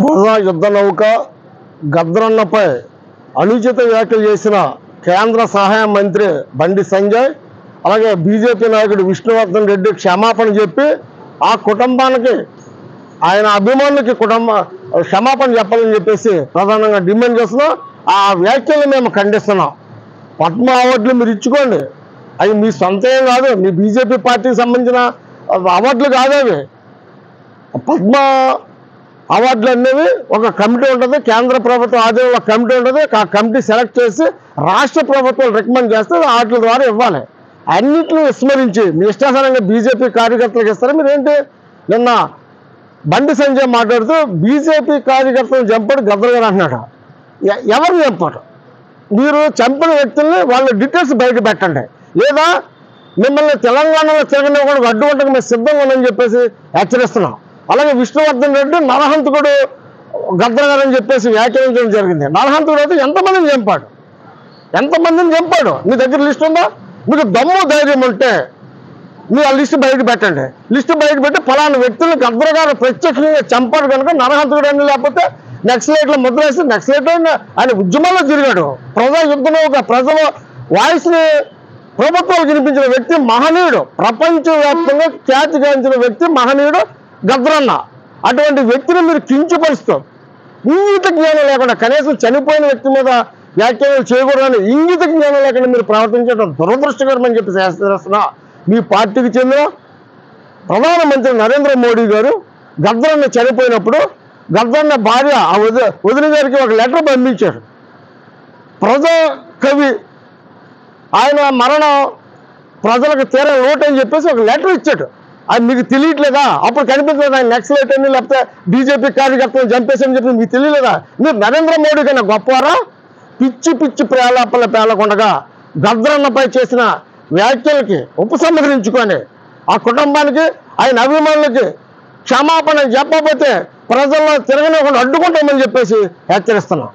ప్రజా యుద్ధ నౌక గద్రన్నపై అనుచిత వ్యాఖ్యలు చేసిన కేంద్ర సహాయ మంత్రి బండి సంజయ్ అలాగే బీజేపీ నాయకుడు విష్ణువర్ధన్ రెడ్డి క్షమాపణ చెప్పి ఆ కుటుంబానికి ఆయన అభిమానులకి క్షమాపణ చెప్పాలని చెప్పేసి ప్రధానంగా డిమాండ్ చేస్తున్నాం. ఆ వ్యాఖ్యలు మేము ఖండిస్తున్నాం. పద్మ అవార్డులు మీరు ఇచ్చుకోండి, అవి మీ సొంతం కాదు, మీ బీజేపీ పార్టీకి సంబంధించిన అవార్డులు కాదు అవి. పద్మ అవార్డులు అనేవి ఒక కమిటీ ఉంటుంది, కేంద్ర ప్రభుత్వం ఆధ్వర్యంలో కమిటీ ఉంటుంది. ఆ కమిటీ సెలెక్ట్ చేసి రాష్ట్ర ప్రభుత్వం రికమెండ్ చేస్తే వాటి ద్వారా ఇవ్వాలి. అన్నింటినీ విస్మరించి మీ ఇష్టాసనంగా బీజేపీ కార్యకర్తలకు ఇస్తారా? మీరేంటి నిన్న బండి సంజయ్ మాట్లాడుతూ బీజేపీ కార్యకర్తలను చంపాడు గద్దర్ గారు అంటున్నాడు. ఎవరిని చంపాడు? మీరు చంపిన వ్యక్తుల్ని వాళ్ళ డీటెయిల్స్ బయట పెట్టండి, లేదా మిమ్మల్ని తెలంగాణలో తిరగనివ్వకుండా అడ్డుకుంటకు మేము సిద్ధంగా ఉన్నామని చెప్పేసి హెచ్చరిస్తున్నాం. అలాగే విష్ణువర్ధన్ రెడ్డి నరహంతకుడు గద్దర్ గారు అని చెప్పేసి వ్యాఖ్యానించడం జరిగింది. నరహంతకుడు అయితే ఎంతమందిని చంపాడు? మీ దగ్గర లిస్ట్ ఉందా? మీకు దమ్ము ధైర్యం ఉంటే మీరు ఆ లిస్టు బయట పెట్టండి. లిస్టు బయట పెట్టి ఫలానా వ్యక్తులను గద్దర్ గారు ప్రత్యక్షంగా చంపాడు కనుక నరహంతకుడు అని, లేకపోతే నక్సలైట్లో ముద్ర వేసి నక్సలైట్ ఆయన ఉద్యమంలో తిరిగాడు. ప్రజా యుద్ధంలో ఒక ప్రజల వాయిస్ని ప్రభుత్వాలు వినిపించిన వ్యక్తి మహనీయుడు, ప్రపంచవ్యాప్తంగా ఖ్యాతిగాంచిన వ్యక్తి మహనీయుడు గద్దరన్న. అటువంటి వ్యక్తిని మీరు కించపరుస్తూ ఇంగిత జ్ఞానం లేకుండా, కనీసం చనిపోయిన వ్యక్తి మీద వ్యాఖ్యలు చేయకూడదని ఇంగిత జ్ఞానం లేకుండా మీరు ప్రవర్తించడం దురదృష్టకరమని చెప్పి చేస్తున్నా. మీ పార్టీకి చెందిన ప్రధానమంత్రి నరేంద్ర మోడీ గారు గద్దరన్న చనిపోయినప్పుడు గద్దరన్న భార్య ఆ వదిన గారికి ఒక లెటర్ పంపించాడు. ప్రజా కవి ఆయన మరణం ప్రజలకు తీరా లోటు అని చెప్పేసి ఒక లెటర్ ఇచ్చాడు. అది మీకు తెలియట్లేదా? అప్పుడు కనిపించలేదు ఆయన నక్సలైట్ అని, లేకపోతే బీజేపీ కార్యకర్తలను చంపేసని చెప్పి మీకు తెలియలేదా? మీరు నరేంద్ర మోడీ కన్నా గొప్పవారా? పిచ్చి ప్రేలాపల పేలకుండగా గద్దరన్నపై చేసిన వ్యాఖ్యలకి ఉపసంహరించుకొని ఆ కుటుంబానికి ఆయన అభిమానులకి క్షమాపణ చెప్పకపోతే ప్రజల్లో తిరగనివ్వకుండా అడ్డుకుంటామని చెప్పేసి హెచ్చరిస్తున్నాం.